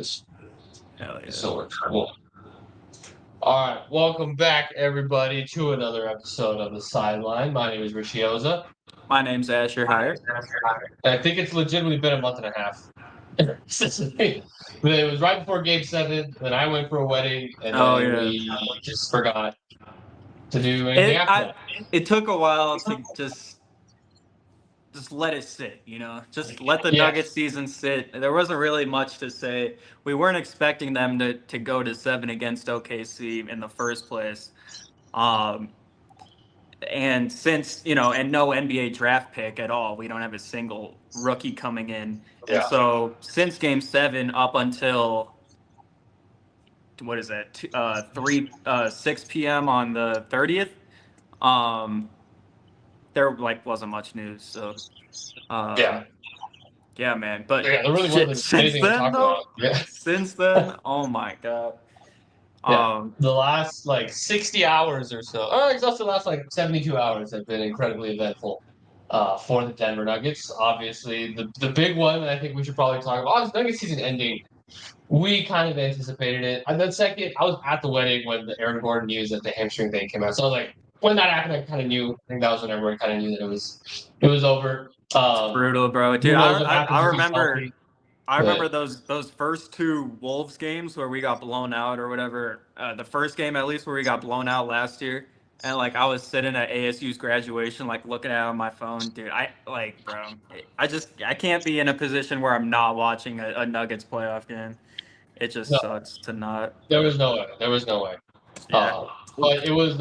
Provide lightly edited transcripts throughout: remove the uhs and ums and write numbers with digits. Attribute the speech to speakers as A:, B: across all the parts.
A: is.
B: Hell yeah.
A: So we're cool. All right, welcome back, everybody, to another episode of The Sideline. My name is Richioza.
B: My name's Asher Hire.
A: I think it's legitimately been a month and a half. It was right before Game 7, then I went for a wedding, and
B: Oh
A: then
B: yeah.
A: we just forgot to do anything after that.
B: It took a while to just let it sit, Just let the
A: Yeah,
B: Nuggets season sit. There wasn't really much to say. We weren't expecting them to go to 7 against OKC in the first place. Um and since, and no NBA draft pick at all. We don't have a single rookie coming in. And
A: yeah,
B: so since game 7 up until what is that? 6 p.m. on the 30th. Um, there wasn't much news, so
A: yeah.
B: um, yeah, man. But
A: Yeah, there really
B: shit,
A: wasn't
B: since
A: anything to
B: then
A: talk about.
B: though,
A: Yeah.
B: since then, oh my god.
A: Yeah.
B: Um,
A: The last 60 hours or so, or it's also the last 72 hours have been incredibly eventful for the Denver Nuggets. Obviously, the big one that I think we should probably talk about is Nuggets season ending. We kind of anticipated it. And then second, I was at the wedding when the Aaron Gordon news that the hamstring thing came out. So I was like, when that happened, I kind of knew. I think that was when everyone kind of knew that it was over.
B: it's brutal, bro.
A: Who
B: Dude,
A: knows what
B: I
A: happens if he's
B: remember
A: healthy?
B: I remember
A: But
B: those first two Wolves games where we got blown out or whatever. The first game at least where we got blown out last year, and I was sitting at ASU's graduation, looking at it on my phone, dude. Bro, I can't be in a position where I'm not watching a Nuggets playoff game. It just
A: no,
B: sucks to not.
A: there was no way. There was no way.
B: Yeah.
A: But it was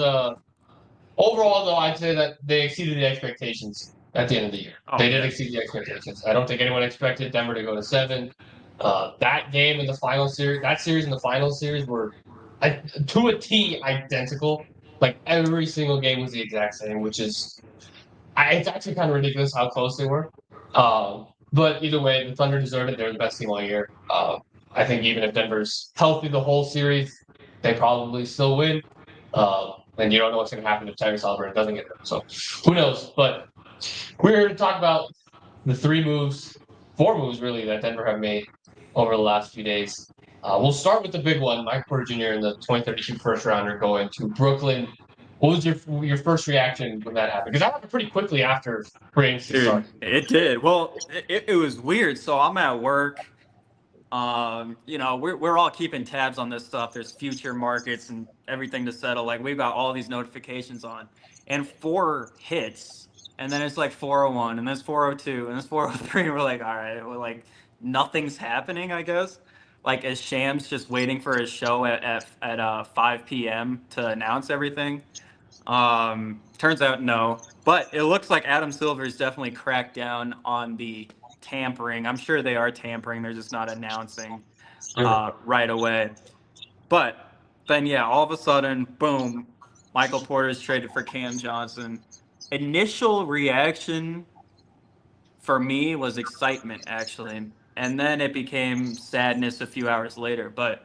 A: overall, though, I'd say that they exceeded the expectations at the end of the year.
B: Oh
A: They did
B: yeah.
A: exceed the expectations. I don't think anyone expected Denver to go to 7. That game in the final series, that series in the final series were to a T identical. Like every single game was the exact same, which is it's actually kind of ridiculous how close they were. But either way, the Thunder deserved it. They're the best team all year. I think even if Denver's healthy the whole series, they probably still win. And you don't know what's going to happen if Tyrese Haliburton doesn't get hurt. So who knows? But we're here to talk about the 4 moves really that Denver have made over the last few days. We'll start with the big one, Mike Porter Jr. in the 2032 first rounder going to Brooklyn. What was your first reaction when that happened? Because that happened pretty quickly after free agency
B: Dude,
A: started.
B: it did. Well, it was weird. So I'm at work. We're all keeping tabs on this stuff. There's future markets and everything to settle. We've got all these notifications on, and 4 hits, and then it's 401, and then it's 402, and it's 403. And we're like, all right, nothing's happening, I guess. Is Shams just waiting for his show at 5 p.m. to announce everything? Turns out no, but it looks like Adam Silver's definitely cracked down on the tampering. I'm sure they are tampering. They're just not announcing right away. But then, yeah, all of a sudden, boom, Michael Porter's traded for Cam Johnson. Initial reaction for me was excitement, actually, and then it became sadness a few hours later. But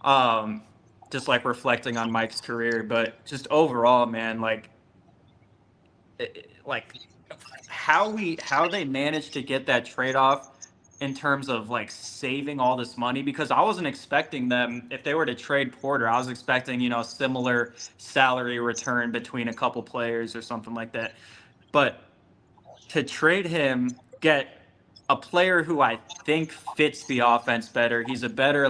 B: um, just reflecting on Mike's career, but just overall, man, like how they managed to get that trade off in terms of saving all this money, because I wasn't expecting them, if they were to trade Porter, I was expecting similar salary return between a couple players or something like that. But to trade him, get a player who I think fits the offense better. He's a better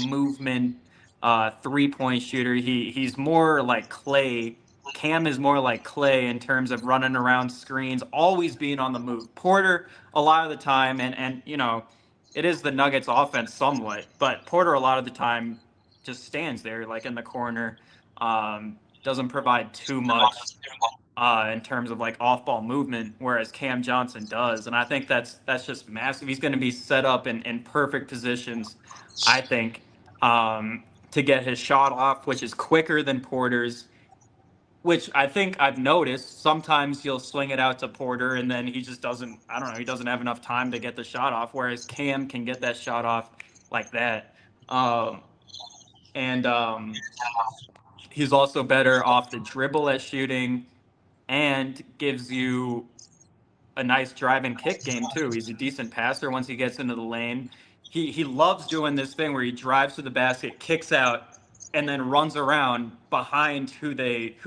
B: movement 3-point shooter. He's more like Clay. Cam is more like Clay in terms of running around screens, always being on the move. Porter a lot of the time, and it is the Nuggets offense somewhat, but Porter a lot of the time just stands there in the corner. Doesn't provide too much in terms of off-ball movement, whereas Cam Johnson does, and I think that's just massive. He's going to be set up in perfect positions, I think, to get his shot off, which is quicker than Porter's. Which I think I've noticed. Sometimes he'll swing it out to Porter, and then he just doesn't. I don't know. He doesn't have enough time to get the shot off, whereas Cam can get that shot off like that. Um, and he's also better off the dribble at shooting, and gives you a nice drive and kick game too. He's a decent passer once he gets into the lane. he loves doing this thing where he drives to the basket, kicks out, and then runs around behind who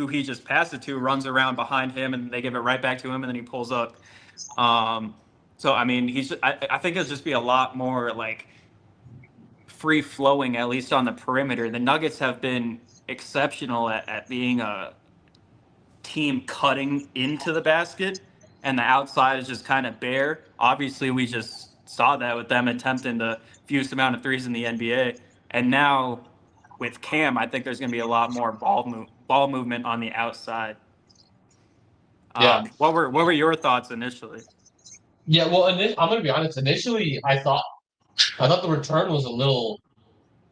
B: he just passed it to, runs around behind him, and they give it right back to him, and then he pulls up. Um, so I mean, I think it'll just be a lot more like free flowing, at least on the perimeter. The Nuggets have been exceptional at being a team cutting into the basket, and the outside is just kind of bare. Obviously, we just saw that with them attempting the fewest amount of threes in the NBA. And now with Cam, I think there's going to be a lot more ball movement on the outside.
A: Yeah.
B: What were your thoughts initially?
A: Yeah, well, I'm gonna be honest. Initially, I thought the return was a little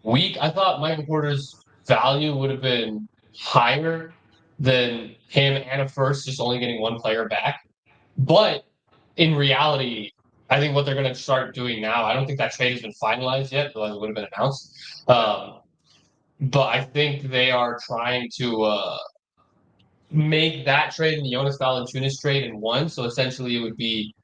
A: weak. I thought Michael Porter's value would have been higher than him and a first, just only getting one player back. But in reality, I think what they're going to start doing now, I don't think that trade has been finalized yet, otherwise it would have been announced. But I think they are trying to make that trade and the Jonas Valanciunas trade in one. So essentially, it would be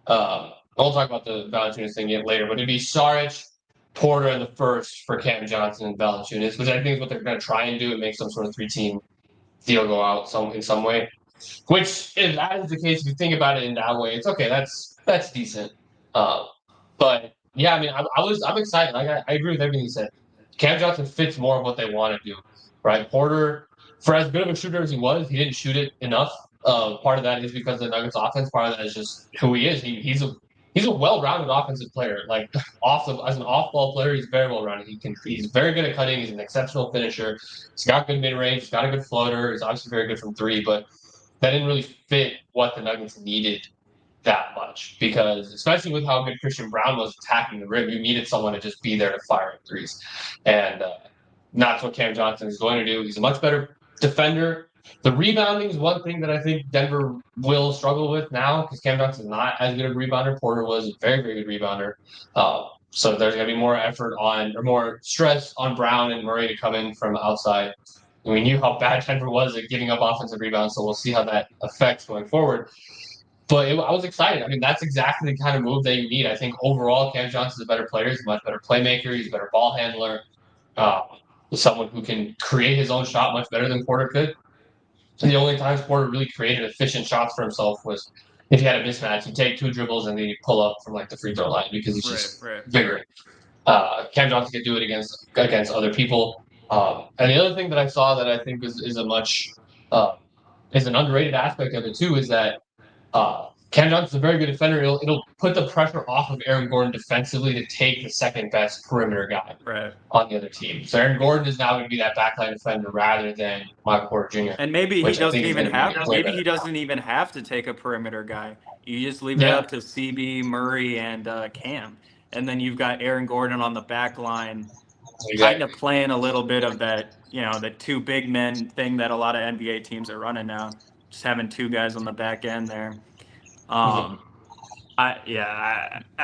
A: I'll talk about the Valanciunas thing yet later, but it'd be Saric, Porter, and the first for Cam Johnson and Valanciunas, which I think is what they're going to try and do and make some sort of 3-team deal go out in some way. Which, if that is the case, if you think about it in that way, it's okay. That's decent. Uh, but yeah, I mean, I'm excited. I agree with everything you said. Cam Johnson fits more of what they want to do, right? Porter, for as good of a shooter as he didn't shoot it enough. Part of that is because of the Nuggets offense. Part of that is just who he is. He's a well-rounded offensive player. Like as an off-ball player, he's very well-rounded. He's very good at cutting. He's an exceptional finisher. He's got good mid-range. He's got a good floater. He's obviously very good from three, but that didn't really fit what the Nuggets needed that much because, especially with how good Christian Brown was attacking the rim, you needed someone to just be there to fire threes. And that's what Cam Johnson is going to do. He's a much better defender. The rebounding is one thing that I think Denver will struggle with now because Cam Johnson is not as good a rebounder. Porter was a very, very good rebounder. So there's going to be more effort or more stress on Brown and Murray to come in from outside. We knew how bad Denver was at giving up offensive rebounds, so we'll see how that affects going forward. But I was excited. I mean, that's exactly the kind of move that you need. I think overall, Cam Johnson's a better player. He's a much better playmaker. He's a better ball handler. Someone who can create his own shot much better than Porter could. And the only times Porter really created efficient shots for himself was if he had a mismatch. He'd take 2 dribbles and then he'd pull up from like the free throw line because he's just bigger. Cam Johnson could do it against other people. And the other thing that I saw that I think is a much is an underrated aspect of it too is that Cam Johnson's a very good defender. It'll put the pressure off of Aaron Gordon defensively to take the second best perimeter guy on the other team. So Aaron Gordon is now going to be that backline defender rather than Michael Porter Jr.
B: And maybe he doesn't even have to take a perimeter guy. You just leave it up to CB, Murray, and Cam, and then you've got Aaron Gordon on the back line, kind of playing a little bit of that, the 2 big men thing that a lot of NBA teams are running now, just having 2 guys on the back end there. I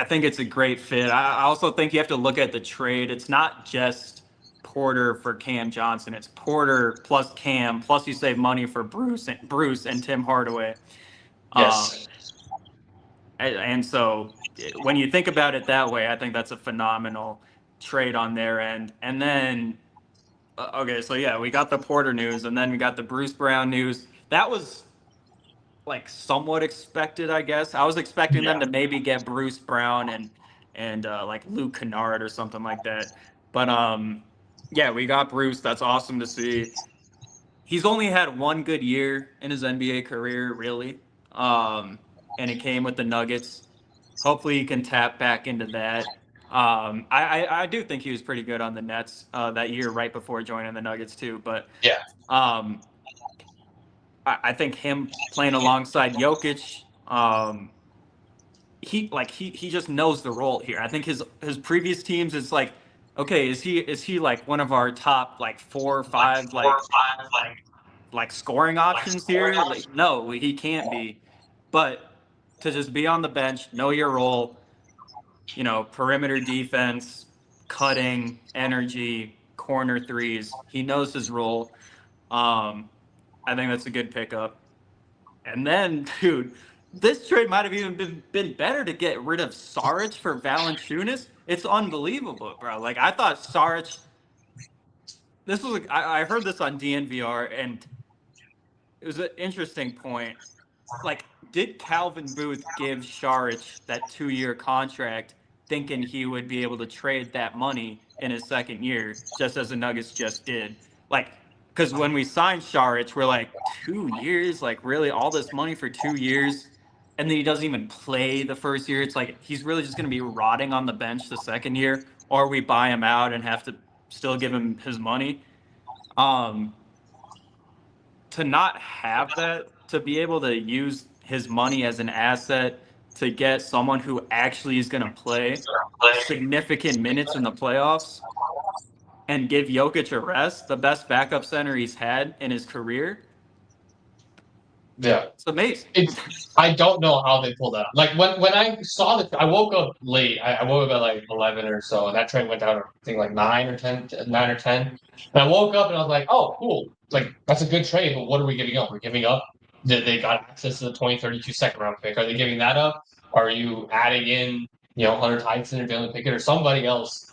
B: think it's a great fit. I also think you have to look at the trade. It's not just Porter for Cam Johnson. It's Porter plus Cam, plus you save money for Bruce and Tim Hardaway.
A: Yes.
B: And so when you think about it that way, I think that's a phenomenal trade on their end. And then, okay, so yeah, we got the Porter news, and then we got the Bruce Brown news. That was like somewhat expected, I guess. I was expecting them to maybe get Bruce Brown and like Luke Kennard or something like that. But yeah, we got Bruce. That's awesome to see. He's only had 1 good year in his NBA career, really. And it came with the Nuggets. Hopefully he can tap back into that. I do think he was pretty good on the Nets that year right before joining the Nuggets too. But I think him playing alongside Jokic, he just knows the role here. I think his previous teams is like, okay, is he like one of our top like 4 or 5 like scoring options here? Like, no, he can't be. But to just be on the bench, know your role, perimeter defense, cutting, energy, corner threes. He knows his role. I think that's a good pickup. And then, dude, this trade might have even been better to get rid of Saric for Valanciunas. It's unbelievable, bro. Like I thought Sarge. This was I heard this on DNVR, and it was an interesting point. Like, did Calvin Booth give Saric that 2-year contract thinking he would be able to trade that money in his second year, just as the Nuggets just did? Like, because when we signed Saric, we're like, 2 years? Like, really, all this money for 2 years? And then he doesn't even play the first year. It's like he's really just going to be rotting on the bench the second year, or we buy him out and have to still give him his money. Um, to not have that, to be able to use his money as an asset to get someone who actually is going to play significant minutes in the playoffs and give Jokic a rest, the best backup center he's had in his career.
A: Yeah.
B: It's amazing.
A: I don't know how they pulled that off. Like when I saw that, I woke up late. I woke up at like 11 or so, and that trade went down to I think like 9 or 10. And I woke up and I was like, oh, cool. Like that's a good trade, but what are we giving up? We're giving up. They got access to the 2032 second round pick. Are they giving that up? Are you adding in, Hunter Tyson or Jalen Pickett or somebody else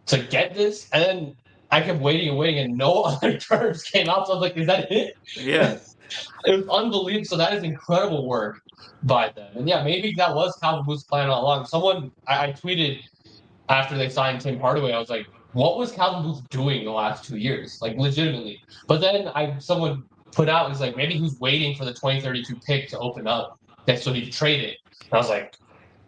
A: to get this? And then I kept waiting and waiting, and no other terms came out. So I was like, is that it?
B: Yeah.
A: It was unbelievable. So that is incredible work by them. And yeah, maybe that was Calvin Booth's plan all along. I tweeted after they signed Tim Hardaway, I was like, what was Calvin Booth doing the last 2 years? Like legitimately. But then someone put out, was like, maybe he's waiting for the 2032 pick to open up. So he could trade it. And I was like,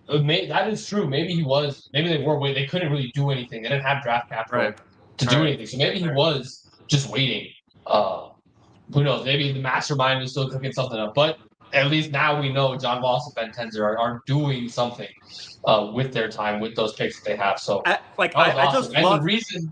A: that is true. Maybe he was. Maybe they were waiting. They couldn't really do anything. They didn't have draft capital to do anything. So maybe he was just waiting. Who knows? Maybe the mastermind was still cooking something up. But at least now we know John Wallace and Ben Tenzer are doing something with their time, with those picks that they have. So
B: I
A: awesome.
B: just
A: And
B: love.
A: the reason,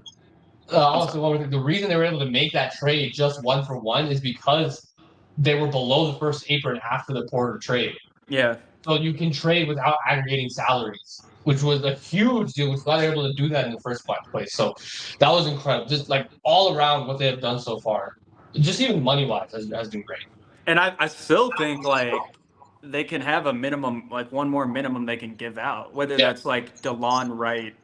A: the reason they were able to make that trade just 1-for-1 is because they were below the first apron after the Porter trade.
B: Yeah.
A: So you can trade without aggregating salaries, which was a huge deal. We're not able to do that in the first place. So that was incredible. Just like all around what they have done so far, just even money wise, has been great.
B: And I still think like they can have a minimum, like one more minimum they can give out, whether
A: Yeah.
B: that's like DeLon Wright,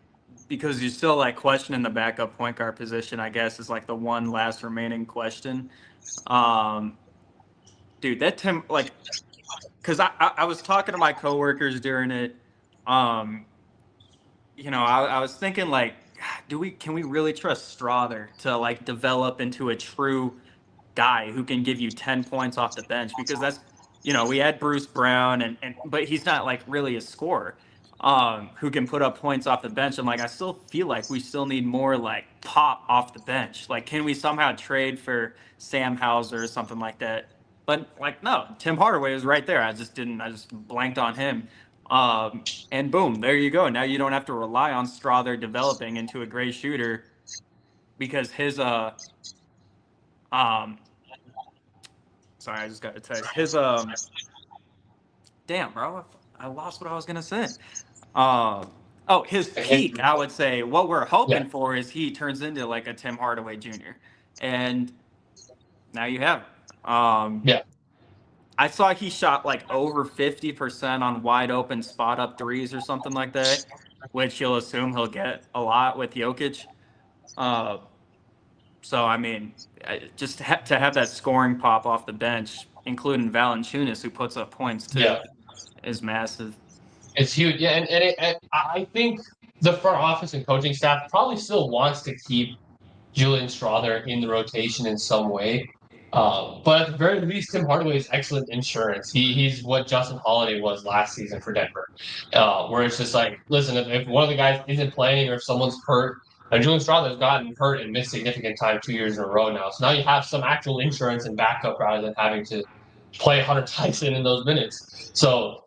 B: because you're still like questioning the backup point guard position, I guess, is like the one last remaining question. Um, dude, that Tim, like, because I was talking to my coworkers during it. Um, I was thinking like, can we really trust Strother to like develop into a true guy who can give you 10 points off the bench? Because that's, we had Bruce Brown and but he's not like really a scorer who can put up points off the bench. I'm like, I still feel like we still need more like pop off the bench. Like, can we somehow trade for Sam Hauser or something like that? But like, no, Tim Hardaway was right there. I just blanked on him. And boom, there you go. Now you don't have to rely on Strother developing into a great shooter because his sorry, I just got a text. His damn, bro, I lost what I was gonna say. His peak, I would say. What we're hoping for is he turns into like a Tim Hardaway Jr. And now you have it. I saw he shot like over 50% on wide open spot up threes or something like that, which you'll assume he'll get a lot with Jokic. So I mean, just to have that scoring pop off the bench, including Valanciunas, who puts up points too, is massive.
A: It's huge. Yeah, and I think the front office and coaching staff probably still wants to keep Julian Strother in the rotation in some way. But at the very least, Tim Hardaway is excellent insurance. He's what Justin Holiday was last season for Denver, where it's just like, listen, if one of the guys isn't playing or if someone's hurt, and Julian Strother's gotten hurt and missed significant time 2 years in a row now. So now you have some actual insurance and backup rather than having to play Hunter Tyson in those minutes. So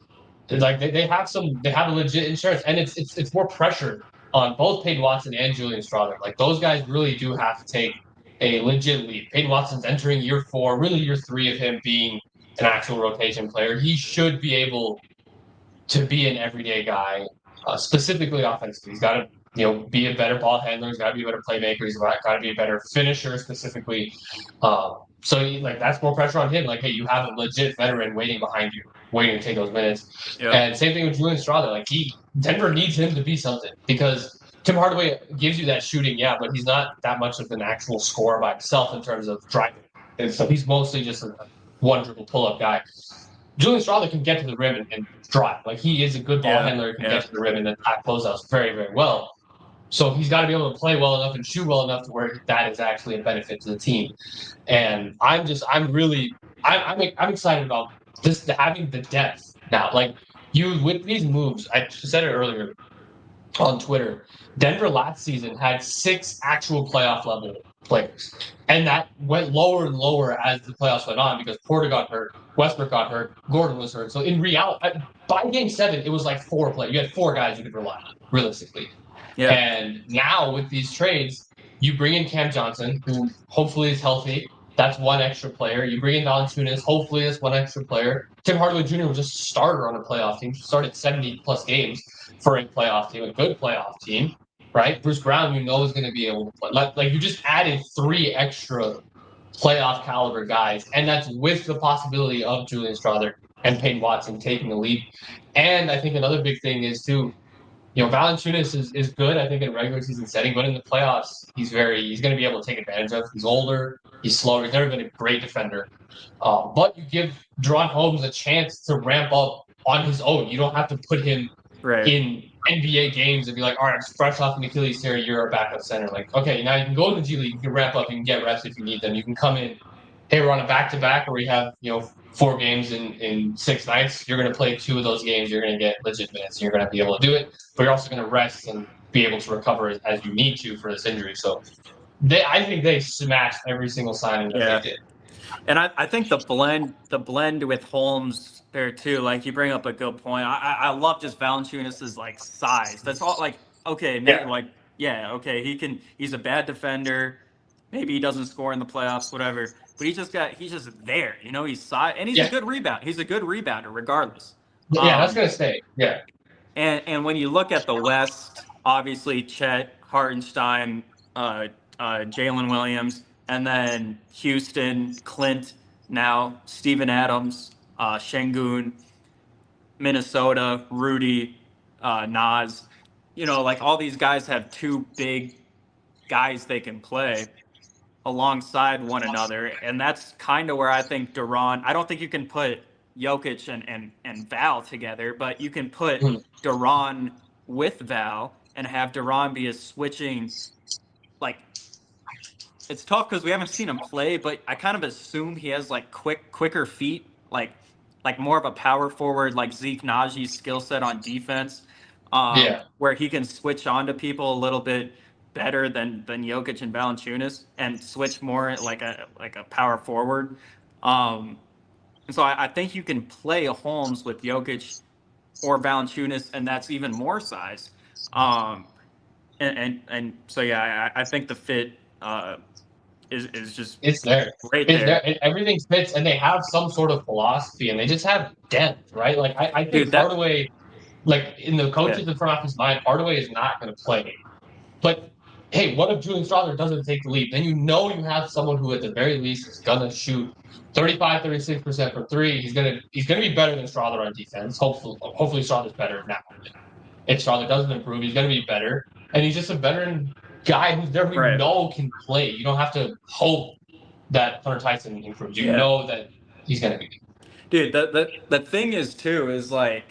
A: like they have a legit insurance, and it's more pressure on both Peyton Watson and Julian Strother. Like those guys really do have to take a legit lead. Peyton Watson's entering year 4, really year 3 of him being an actual rotation player. He should be able to be an everyday guy, specifically offensively. He's got to be a better ball handler. He's got to be a better playmaker. He's got to be a better finisher specifically. So like that's more pressure on him. Like, hey, you have a legit veteran waiting behind you, waiting to take those minutes.
B: Yeah.
A: And same thing with Julian Strother. Like Denver needs him to be something because Tim Hardaway gives you that shooting, yeah, but he's not that much of an actual scorer by himself in terms of driving. And so he's mostly just a one dribble pull up guy. Julian Strother can get to the rim and drive. Like he is a good ball handler, can get to the rim and attack closeouts very, very well. So he's got to be able to play well enough and shoot well enough to where that is actually a benefit to the team. And I'm excited about this having the depth now. Like you with these moves, I said it earlier on Twitter. Denver last season had 6 actual playoff level players, and that went lower and lower as the playoffs went on because Porter got hurt, Westbrook got hurt, Gordon was hurt. So in reality, by Game 7, it was like 4 players. You had 4 guys you could rely on realistically.
B: Yeah.
A: And now with these trades, you bring in Cam Johnson, who hopefully is healthy. That's one extra player. You bring in Valanciunas, hopefully that's one extra player. Tim Hardaway Jr. was just a starter on a playoff team. He started 70 plus games for a playoff team, a good playoff team, right? Bruce Brown, is going to be able to play. Like you just added 3 extra playoff caliber guys, and that's with the possibility of Julian Strother and Peyton Watson taking the lead. And I think another big thing is too, Valanciunas is good, I think, in regular season setting, but in the playoffs, he's going to be able to take advantage of. He's older, he's slower, he's never been a great defender. But you give Deron Holmes a chance to ramp up on his own. You don't have to put him in NBA games and be like, all right, I'm fresh off an Achilles tear, you're a backup center. Like, okay, now you can go to the G League, you can ramp up, you can get reps if you need them. You can come in, hey, we're on a back-to-back where we have, 4 games in 6 nights. You're going to play 2 of those games. You're going to get legit minutes. You're going to be able to do it, but you're also going to rest and be able to recover as you need to for this injury. So I think they smashed every single signing that they did.
B: And I think the blend with Holmes there too, like you bring up a good point. I love just Valanciunas' like size. That's all. Like, okay, maybe okay, he's a bad defender. Maybe he doesn't score in the playoffs, whatever. But he's just there. He's size, and he's a good rebound. He's a good rebounder, regardless.
A: Yeah, that's gonna stay. Yeah.
B: And when you look at the West, obviously Chet, Hartenstein, Jalen Williams, and then Houston, Clint, now Steven Adams, Şengün, Minnesota, Rudy, Nas. Like all these guys have 2 big guys they can play alongside one another, and that's kind of where I think Deron. I don't think you can put Jokic and Val together, but you can put Deron with Val and have Deron be a switching. Like, it's tough because we haven't seen him play, but I kind of assume he has like quicker feet, like more of a power forward, like Zeke Najee's skill set on defense, where he can switch on to people a little bit better than Jokic and Valanciunas, and switch more like a power forward. And so I think you can play a Holmes with Jokic or Valanciunas, and that's even more size. And so yeah, I think the fit is just
A: it's there.
B: Right
A: it's
B: there.
A: Everything fits, and they have some sort of philosophy, and they just have depth, right? Like I think Hardaway, like in the coaches in front office mind, Hardaway is not going to play. But hey, what if Julian Strother doesn't take the lead? Then you have someone who at the very least is gonna shoot 35-36% from 3. He's gonna be better than Strother on defense. Hopefully Strother's better now. If Strother doesn't improve, he's gonna be better. And he's just a veteran guy who's there we know can play. You don't have to hope that Hunter Tyson improves. You know that he's gonna be.
B: Dude, the thing is too is like,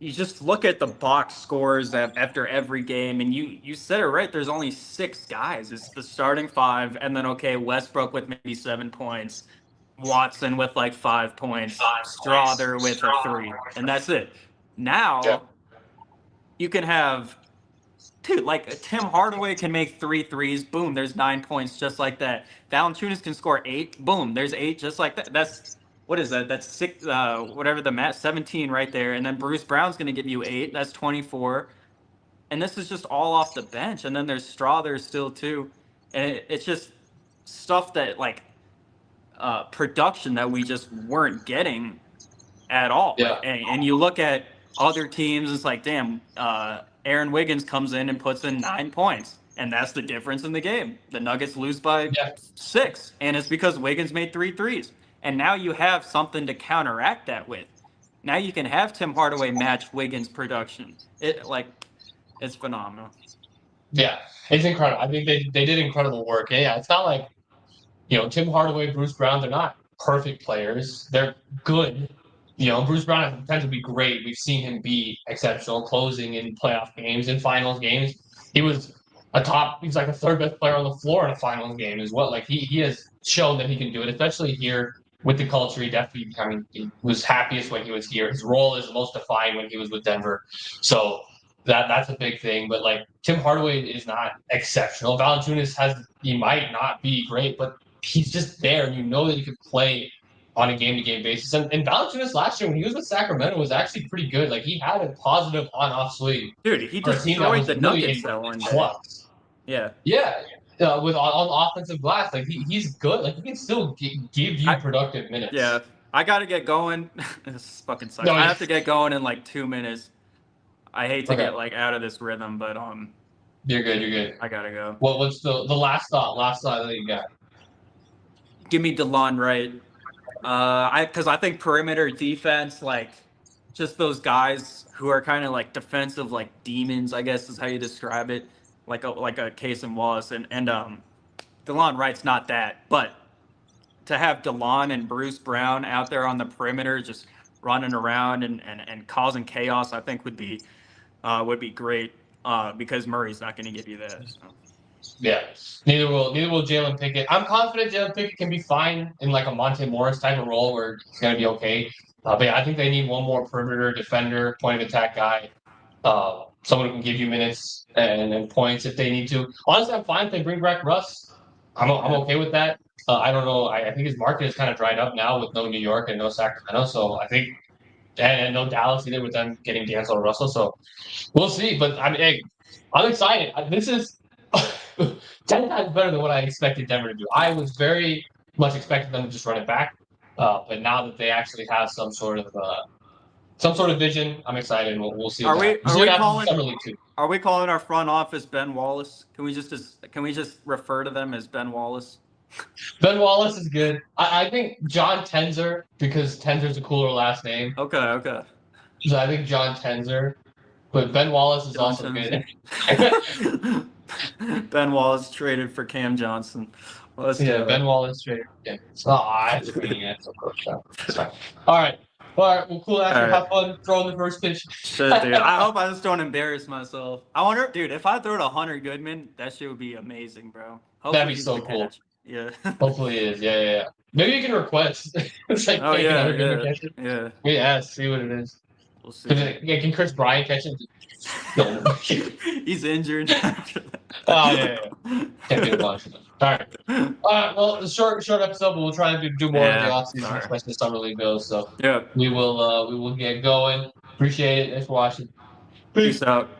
B: you just look at the box scores after every game, and you said it right. There's only 6 guys. It's the starting 5, and then Westbrook with maybe 7 points, Watson with like 5 points, Strother with a 3, and that's it. Now you can have, dude, like Tim Hardaway can make 3 threes. Boom, there's 9 points just like that. Valanciunas can score 8. Boom, there's 8 just like that. That's. What is that? That's 6, whatever the math, 17 right there. And then Bruce Brown's going to give you 8. That's 24. And this is just all off the bench. And then there's Strother still too. And it's just stuff that like production that we just weren't getting at all.
A: Yeah.
B: And you look at other teams, it's like, damn, Aaron Wiggins comes in and puts in 9 points. And that's the difference in the game. The Nuggets lose by
A: Yeah.
B: 6, and it's because Wiggins made 3 threes. And now you have something to counteract that with. Now you can have Tim Hardaway match Wiggins' production. It's phenomenal.
A: Yeah, it's incredible. I think they did incredible work. Yeah, it's not like, Tim Hardaway, Bruce Brown, they're not perfect players. They're good. Bruce Brown has the potential to be great. We've seen him be exceptional, closing in playoff games and finals games. He was he's like a third best player on the floor in a finals game as well. Like he has shown that he can do it, especially here with the culture. He definitely, he was happiest when he was here. His role is most defined when he was with Denver. So that's a big thing. But like Tim Hardaway is not exceptional. Valanciunas he might not be great, but he's just there, and you know that he could play on a game-to-game basis. And Valanciunas last year, when he was with Sacramento, was actually pretty good. Like, he had a positive on-off swing.
B: Dude, he
A: for a team that
B: destroyed
A: was
B: the
A: really
B: Nuggets
A: in
B: that one day.
A: flux.
B: Yeah.
A: Yeah, with on offensive glass, like he's good. Like he can still give you productive minutes.
B: Yeah, I gotta get going. This fucking sucks.
A: No,
B: I have to get going in like 2 minutes. I hate to
A: Okay.
B: get like out of this rhythm, but
A: You're good. You're good.
B: I gotta go.
A: What's the last thought? Last thought that you got?
B: Give me DeLon Wright. Because I think perimeter defense, like just those guys who are kind of like defensive, like demons, I guess is how you describe it, like a Case and Wallace, and DeLon Wright's not that, but to have DeLon and Bruce Brown out there on the perimeter, just running around and causing chaos, I think would be great. Because Murray's not going to give you that. So.
A: Yeah, neither will Jalen Pickett. I'm confident Jalen Pickett can be fine in like a Monte Morris type of role where he's going to be okay. But yeah, I think they need one more perimeter defender, point of attack guy, someone who can give you minutes and points if they need to. Honestly, I'm fine if they bring back Russ. I'm okay with that. I don't know. I think his market is kind of dried up now with no New York and no Sacramento. So I think, and no Dallas either with them getting D'Angelo Russell. So we'll see. But I mean, hey, I'm excited. This is 10 times better than what I expected Denver to do. I was very much expecting them to just run it back. But now that they actually have some sort of vision, I'm excited. And we'll see.
B: Are we calling our front office Ben Wallace? Can we just refer to them as Ben Wallace?
A: Ben Wallace is good. I think John Tenzer, because Tenzer's a cooler last name.
B: Okay.
A: So I think John Tenzer, but Ben Wallace is also good.
B: Ben Wallace traded for Cam Johnson.
A: Ben Wallace traded for Cam. All right. Well, cool. After have fun throwing the first pitch.
B: Shit, dude. I hope I just don't embarrass myself. I wonder, dude, if I throw to Hunter Goodman, that shit would be amazing, bro.
A: Hopefully that'd be so cool.
B: Catch. Yeah.
A: Hopefully it is. Yeah. Maybe you can request. It's like, yeah. See what it is.
B: We'll see.
A: Can Chris Bryant catch him?
B: He's injured.
A: Oh yeah. Can't be a bunch. All right. Well, short episode, but we'll try to do more of the offseason, especially summer league goes. So
B: yeah,
A: we will get going. Appreciate it. Thanks for watching.
B: Peace out.